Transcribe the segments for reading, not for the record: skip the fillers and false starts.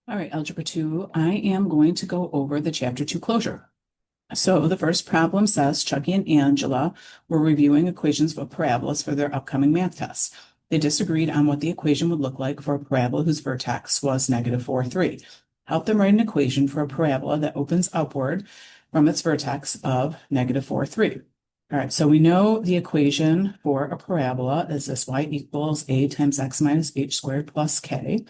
All right, Algebra 2, I am going to go over the Chapter 2 closure. So the first problem says Chucky and Angela were reviewing equations for parabolas for their upcoming math tests. They disagreed on what the equation would look like for a parabola whose vertex was negative 4, 3. Help them write an equation for a parabola that opens upward from its vertex of negative 4, 3. All right, so we know the equation for a parabola is this y equals a times x minus h squared plus k.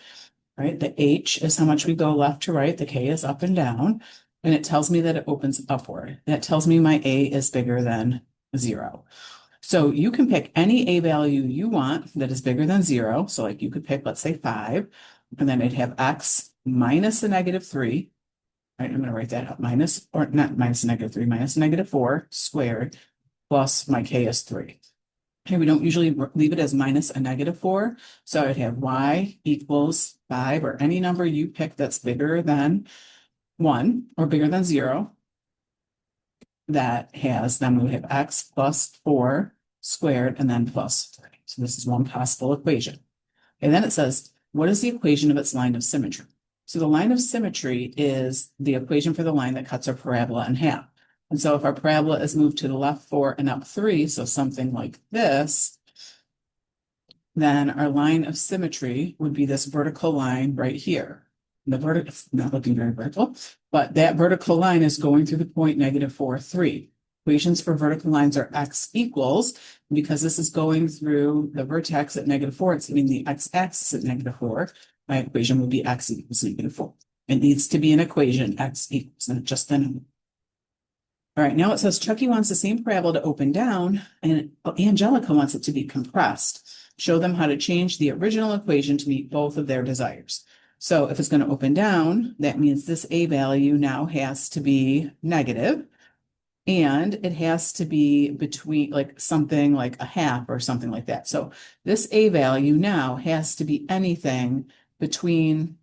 Right? The h is how much we go left to right. The k is up and down. And it tells me that it opens upward. That tells me my a is bigger than 0. So you can pick any a value you want that is bigger than 0. So like you could pick, let's say 5, and then it'd have x minus a negative 3. Right, I'm going to write that up. Minus, or not minus a negative 3, minus a negative 4 squared plus my k is 3. Okay, we don't usually leave it as minus a negative 4. So I'd have y equals 5, or any number you pick that's bigger than 1 or bigger than 0. That has, then we would have x plus 4 squared and then plus 3. So this is one possible equation. And then it says, what is the equation of its line of symmetry? So the line of symmetry is the equation for the line that cuts our parabola in half. And so if our parabola is moved to the left 4 and up 3, so something like this, then our line of symmetry would be this vertical line right here. The vertical, it's not looking very vertical, but that vertical line is going through the point negative 4, 3. Equations for vertical lines are x equals, because this is going through the vertex at negative 4, it's hitting the x-axis at negative 4. My equation would be x equals negative 4. It needs to be an equation, x equals, not just the number. All right, now it says Chucky wants the same parabola to open down, and Angelica wants it to be compressed. Show them how to change the original equation to meet both of their desires. So if it's going to open down, that means this a value now has to be negative, and it has to be between like something like a half or something like that. So this a value now has to be anything between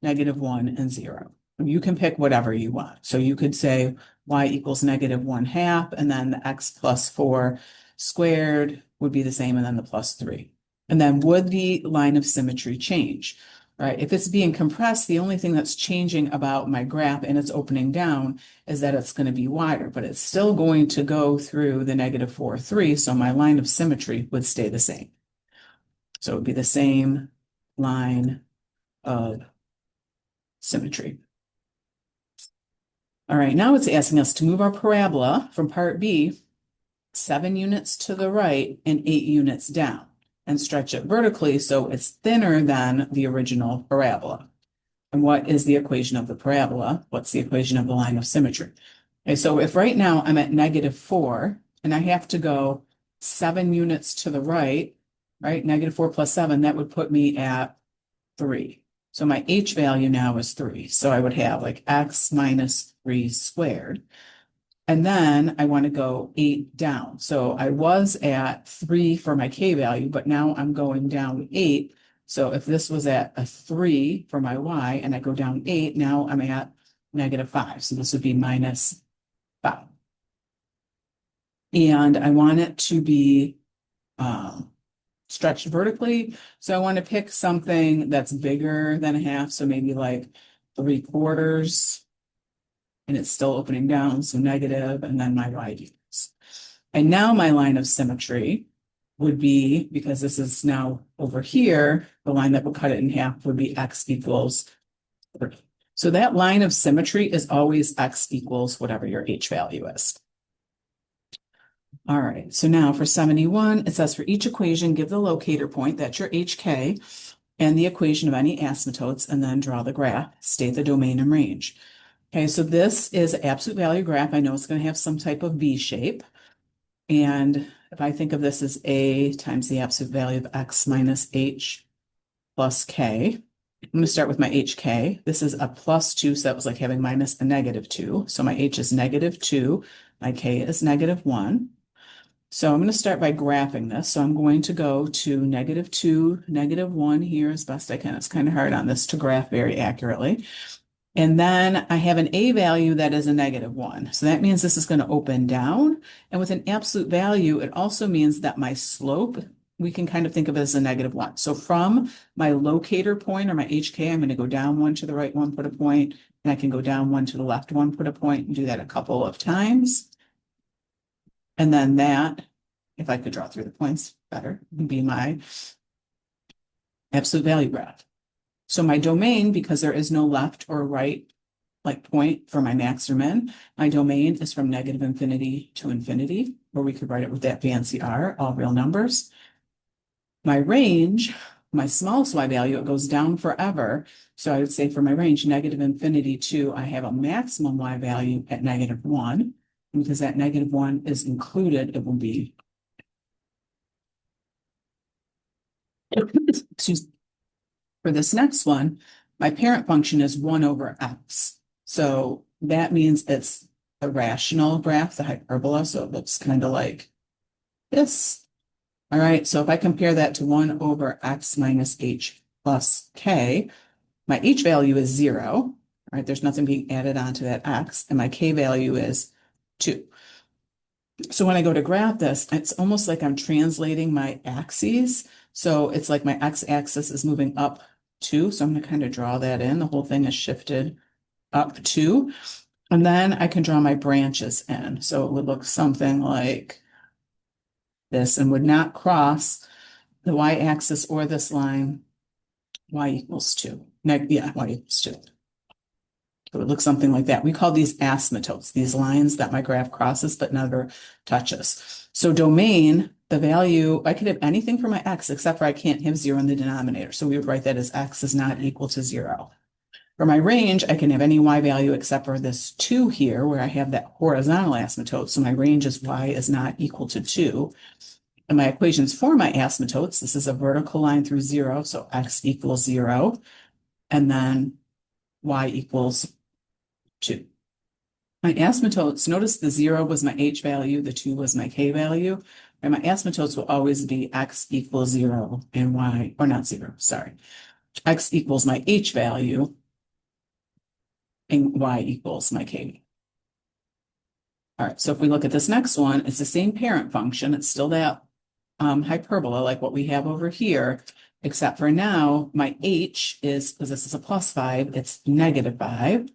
negative 1 and 0. You can pick whatever you want. So you could say y equals negative 1/2, and then the x plus 4 squared would be the same, and then the plus 3. And then would the line of symmetry change? Right? If it's being compressed, the only thing that's changing about my graph and it's opening down is that it's going to be wider, but it's still going to go through the negative 4, 3, so my line of symmetry would stay the same. So it would be the same line of symmetry. All right, now it's asking us to move our parabola from part B 7 units to the right and 8 units down, and stretch it vertically so it's thinner than the original parabola. And what is the equation of the parabola? What's the equation of the line of symmetry? Okay, so if right now I'm at negative 4 and I have to go 7 units to the right, negative 4 plus 7, that would put me at 3. So my h value now is 3. So I would have like x minus 3 squared. And then I want to go 8 down. So I was at 3 for my k value, but now I'm going down 8. So if this was at a 3 for my y and I go down 8, now I'm at negative 5. So this would be minus 5. And I want it to be stretched vertically. So I want to pick something that's bigger than a half. So maybe like 3/4. And it's still opening down, so negative, and then my y equals. And now my line of symmetry would be, because this is now over here, the line that would cut it in half would be x equals 3. So that line of symmetry is always x equals whatever your h value is. All right, so now for 71, it says for each equation, give the locator point, that's your hk, and the equation of any asymptotes, and then draw the graph, state the domain and range. Okay, so this is an absolute value graph. I know it's going to have some type of V shape. And if I think of this as A times the absolute value of x minus h plus k, I'm going to start with my hk. This is a +2, so that was like having minus a -2. So my h is -2, my k is -1. So I'm going to start by graphing this. So I'm going to go to -2, -1 here as best I can. It's kind of hard on this to graph very accurately. And then I have an a value that is a -1. So that means this is going to open down. And with an absolute value, it also means that my slope we can kind of think of it as a -1. So from my locator point or my HK, I'm going to go down one to the right one, put a point, and I can go down one to the left one, put a point, and do that a couple of times. And then that, if I could draw through the points better, would be my absolute value graph. So my domain, because there is no left or right like point for my max or min, my domain is from -infinity to infinity, or we could write it with that fancy R, all real numbers. My range, my smallest y value, it goes down forever. So I would say for my range, -infinity to, I have a maximum y value at -1. And because that -1 is included, it will be, excuse me. For this next one, my parent function is 1 over x. So that means it's a rational graph, the hyperbola. So it looks kind of like this. All right, so if I compare that to 1 over x minus h plus k, my h value is 0. All right, there's nothing being added onto that x, and my k value is 2. So when I go to graph this, it's almost like I'm translating my axes. So it's like my x-axis is moving up 2. So I'm going to kind of draw that in. The whole thing is shifted up 2. And then I can draw my branches in. So it would look something like this and would not cross the y-axis or this line, y equals 2. Y equals 2. So it looks something like that. We call these asymptotes, these lines that my graph crosses but never touches. So domain, the value, I could have anything for my x except for I can't have 0 in the denominator. So we would write that as x is not equal to 0. For my range, I can have any y value except for this 2 here where I have that horizontal asymptote. So my range is y is not equal to 2. And my equations for my asymptotes, this is a vertical line through 0, so x equals 0, and then y equals 2. My asymptotes, notice the 0 was my h value, the 2 was my k value, and my asymptotes will always be x equals 0 and y, or not 0, sorry. X equals my h value and y equals my k. All right, so if we look at this next one, it's the same parent function. It's still that hyperbola like what we have over here, except for now my h is, because this is a +5, it's -5,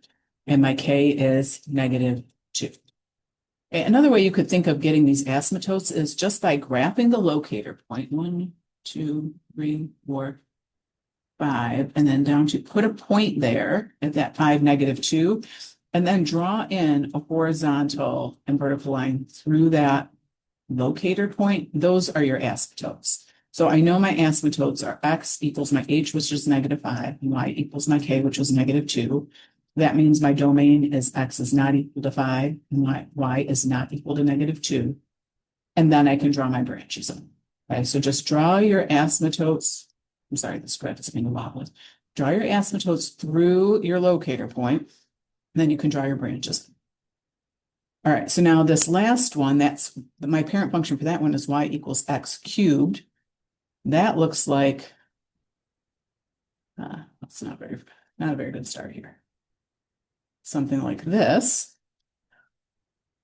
and my k is -2. Another way you could think of getting these asymptotes is just by graphing the locator point, 1, 2, 3, 4, 5, and then down to put a point there at that 5, -2, and then draw in a horizontal and vertical line through that locator point. Those are your asymptotes. So I know my asymptotes are x equals my h, which is -5, and y equals my k, which was -2. That means my domain is x is not equal to 5, and y is not equal to -2. And then I can draw my branches in. Okay, so just draw your asymptotes. I'm sorry, this graph is being a wobbly. Draw your asymptotes through your locator point, and then you can draw your branches. All right, so now this last one, that's my parent function for that one is y equals x cubed. That looks like, that's not a very good start here. Something like this.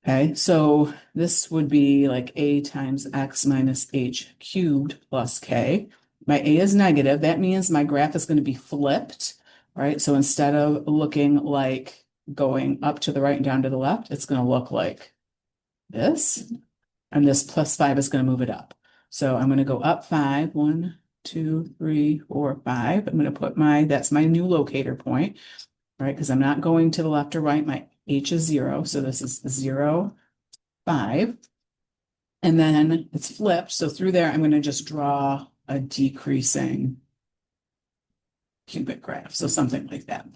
Okay, so this would be like a times x minus h cubed plus k. My a is negative. That means my graph is going to be flipped, right? So instead of looking like going up to the right and down to the left, it's going to look like this. And this +5 is going to move it up. So I'm going to go up 5, 1, 2, 3, 4, 5. I'm going to put that's my new locator point, right? Because I'm not going to the left or right. My h is 0. So this is 0, 5. And then it's flipped. So through there, I'm going to just draw a decreasing cubic graph. So something like that.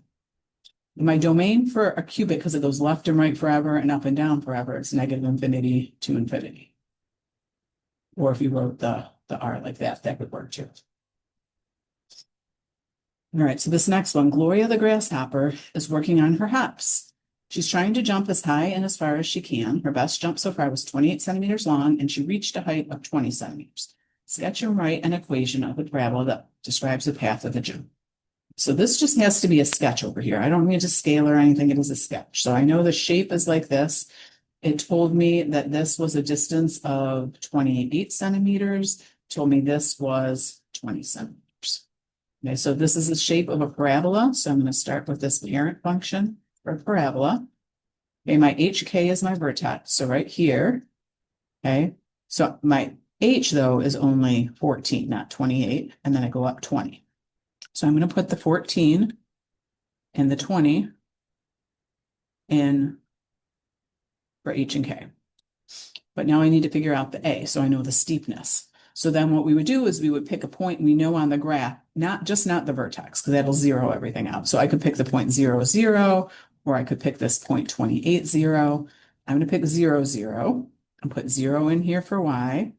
My domain for a cubic, because it goes left and right forever and up and down forever, it's -infinity to infinity. Or if you wrote the R like that, that would work too. All right, so this next one, Gloria the grasshopper is working on her hops. She's trying to jump as high and as far as she can. Her best jump so far was 28 centimeters long, and she reached a height of 20 centimeters. Sketch and write an equation of a parabola that describes the path of the jump. So this just has to be a sketch over here. I don't need to scale or anything. It is a sketch. So I know the shape is like this. It told me that this was a distance of 28 centimeters. told me this was 20 centimeters. Okay, so this is the shape of a parabola. So I'm going to start with this parent function for a parabola. Okay, my HK is my vertex. So right here, okay, so my H though is only 14, not 28. And then I go up 20. So I'm going to put the 14 and the 20 in for H and K. But now I need to figure out the A, so I know the steepness. So then what we would do is we would pick a point we know on the graph, not the vertex, because that'll zero everything out. So I could pick the point 0, 0, or I could pick this point 28, 0. I'm going to pick 0, 0, and put 0 in here for Y,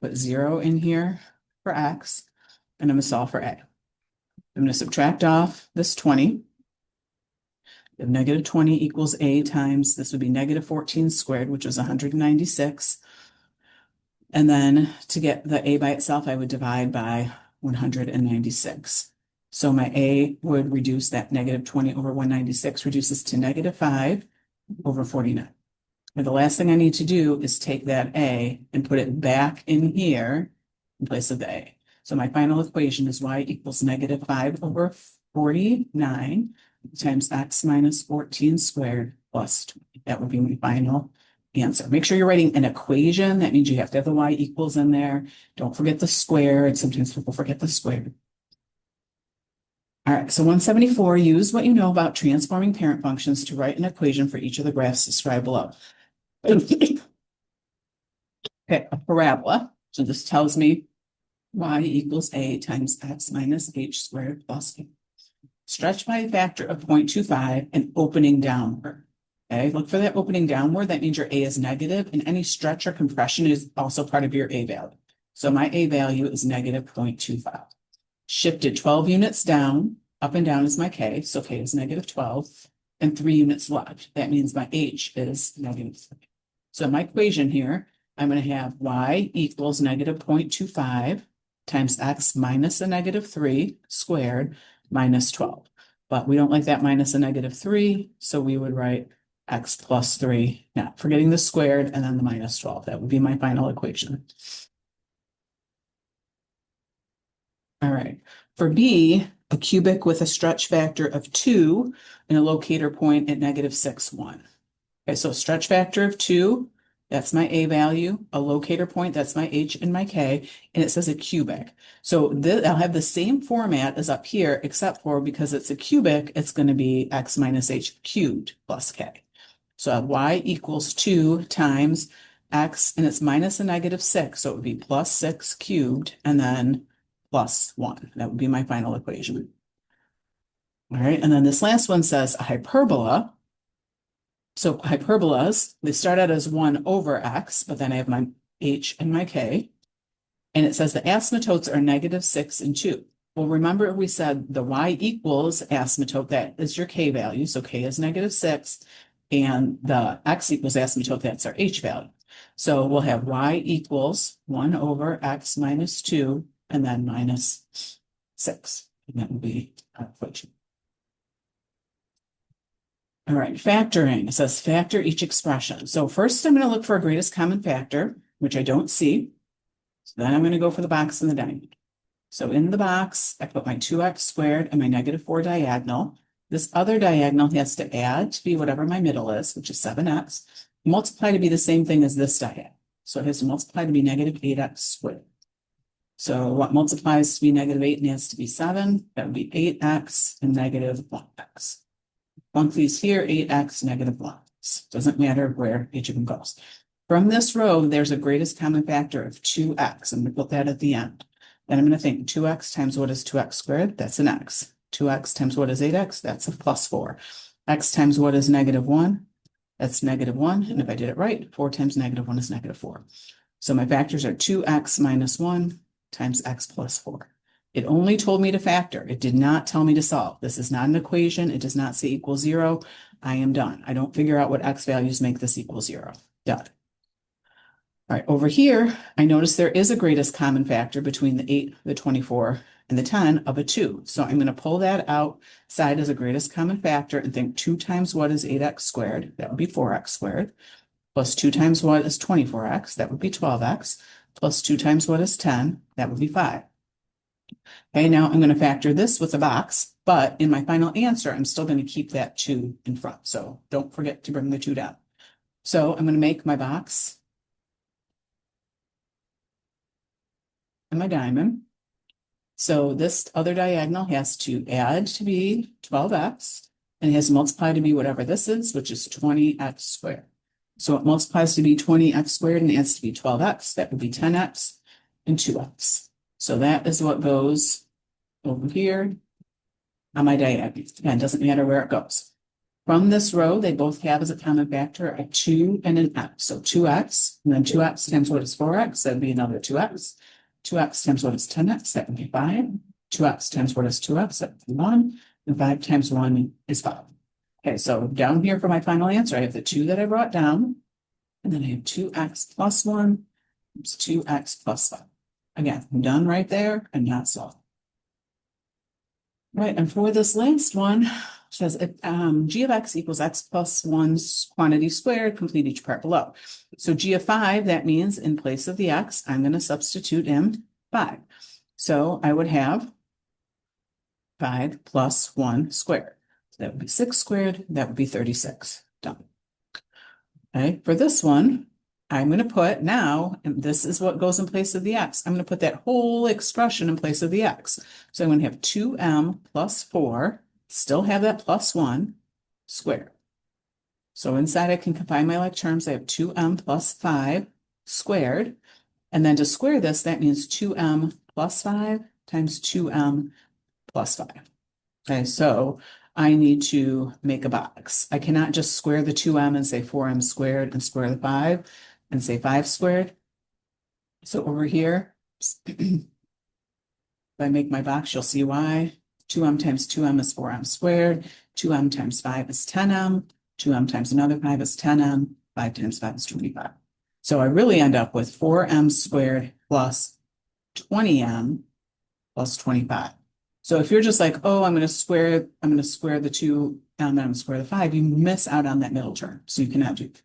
put 0 in here for X, and I'm going to solve for A. I'm going to subtract off this 20. If negative 20 equals A times, this would be negative 14 squared, which is 196. And then to get the A by itself, I would divide by 196. So my A would reduce that negative 20 over 196, reduces to negative 5 over 49. And the last thing I need to do is take that A and put it back in here in place of the A. So my final equation is Y equals negative 5 over 49 times X minus 14 squared plus 20. That would be my final answer. Make sure you're writing an equation. That means you have to have the Y equals in there. Don't forget the square. And sometimes people forget the square. All right, so 174, use what you know about transforming parent functions to write an equation for each of the graphs described below. Okay, a parabola. So this tells me Y equals A times X minus H squared plus A. Stretch by a factor of 0.25 and opening downward. Okay, look for that opening downward. That means your A is negative, and any stretch or compression is also part of your A value. So my A value is negative 0.25. Shifted 12 units down, up and down is my K, so K is negative 12, and 3 units left. That means my H is negative 3. So my equation here, I'm going to have Y equals negative 0.25 times X minus a negative 3 squared minus 12. But we don't like that minus a negative 3, so we would write X plus 3, not forgetting the squared, and then the minus 12. That would be my final equation. All right. For B, a cubic with a stretch factor of 2 and a locator point at negative 6, 1. Okay, so stretch factor of 2, that's my A value, a locator point, that's my H and my K, and it says a cubic. So I'll have the same format as up here, except for because it's a cubic, it's going to be X minus H cubed plus K. So I have Y equals 2 times X, and it's minus a negative 6, so it would be plus 6 cubed, and then plus 1. That would be my final equation. All right, and then this last one says a hyperbola. So hyperbolas, they start out as 1 over X, but then I have my H and my K. And it says the asymptotes are negative 6 and 2. Well, remember we said the Y equals asymptote, that is your K value. So K is negative 6, and the X equals asymptote, that's our H value. So we'll have Y equals 1 over X minus 2, and then minus 6. And that will be our equation. All right, factoring. It says factor each expression. So first I'm going to look for a greatest common factor, which I don't see. So then I'm going to go for the box and the diamond. So in the box, I put my 2x squared and my negative 4 diagonal. This other diagonal has to add to be whatever my middle is, which is 7x. Multiply to be the same thing as this diagonal. So it has to multiply to be negative 8x squared. So what multiplies to be negative 8 needs to be 7. That would be 8x and negative 1x. Plunk these here, 8x, negative 1x. Doesn't matter where each of them goes. From this row, there's a greatest common factor of 2x. I'm going to put that at the end. Then I'm going to think 2x times what is 2x squared? That's an x. 2x times what is 8x? That's a plus 4. X times what is negative 1? That's negative 1. And if I did it right, 4 times negative 1 is negative 4. So my factors are 2x minus 1 times x plus 4. It only told me to factor. It did not tell me to solve. This is not an equation. It does not say equal 0. I am done. I don't figure out what x values make this equal 0. Done. All right, over here, I notice there is a greatest common factor between the 8, the 24, and the 10 of a 2. So I'm going to pull that outside as a greatest common factor and think 2 times what is 8x squared? That would be 4x squared. Plus 2 times what is 24x? That would be 12x. plus 2 times what is 10? That would be 5. Okay, now I'm going to factor this with a box, but in my final answer, I'm still going to keep that 2 in front. So don't forget to bring the 2 down. So I'm going to make my box and my diamond. So this other diagonal has to add to be 12x, and it has to multiply to be whatever this is, which is 20x squared. So it multiplies to be 20x squared and adds to be 12x. That would be 10x and 2x. So that is what goes over here on my diagonal. Again, it doesn't matter where it goes. From this row, they both have as a common factor a 2 and an x. So 2x, and then 2x times what is 4x, that would be another 2x. 2x times what is 10x, that would be 5. 2x times what is 2x, that would be 1. And 5 times 1 is 5. Okay, so down here for my final answer, I have the 2 that I brought down, and then I have 2x plus 1, it's 2x plus 5. Again, I'm done right there and not solved. Right, and for this last one, it says g of x equals x plus 1's quantity squared, complete each part below. So g of 5, that means in place of the x, I'm going to substitute in 5. So I would have 5 plus 1 squared. So that would be 6 squared, that would be 36. Done. Okay, for this one, I'm going to put now, and this is what goes in place of the x, I'm going to put that whole expression in place of the x. So I'm going to have 2m plus 4, still have that plus 1 squared. So inside I can combine my like terms. I have 2m plus 5 squared. And then to square this, that means 2m plus 5 times 2m plus 5. Okay, so I need to make a box. I cannot just square the 2m and say 4m squared and square the 5 and say 5 squared. So over here, if I make my box, you'll see why. 2m times 2m is 4m squared. 2m times 5 is 10m. 2m times another 5 is 10m. 5 times 5 is 25. So I really end up with 4m squared plus 20m plus 25. So if you're just like, oh, I'm going to square the 2m and I'm going to square the 5, you miss out on that middle term. So you cannot do that.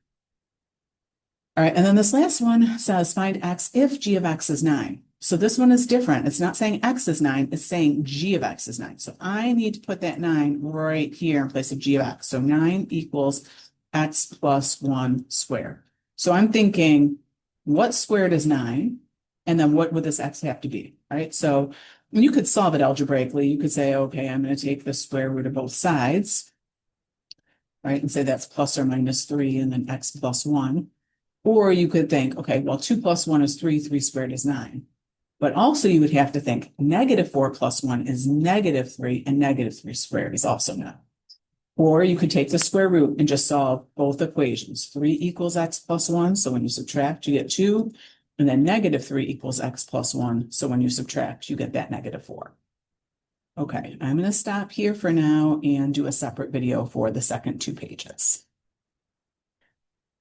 All right, and then this last one says find x if g of x is 9. So this one is different. It's not saying x is 9, it's saying g of x is 9. So I need to put that 9 right here in place of g of x. So 9 equals x plus 1 squared. So I'm thinking, what squared is 9? And then what would this x have to be, right? So you could solve it algebraically. You could say, okay, I'm going to take the square root of both sides, right? And say that's plus or minus 3 and then x plus 1. Or you could think, okay, well, 2 plus 1 is 3, 3 squared is 9. But also you would have to think negative 4 plus 1 is negative 3, and negative 3 squared is also 9. Or you could take the square root and just solve both equations. 3 equals x plus 1, so when you subtract, you get 2. And then negative 3 equals x plus 1, so when you subtract, you get that negative 4. Okay, I'm going to stop here for now and do a separate video for the second 2 pages.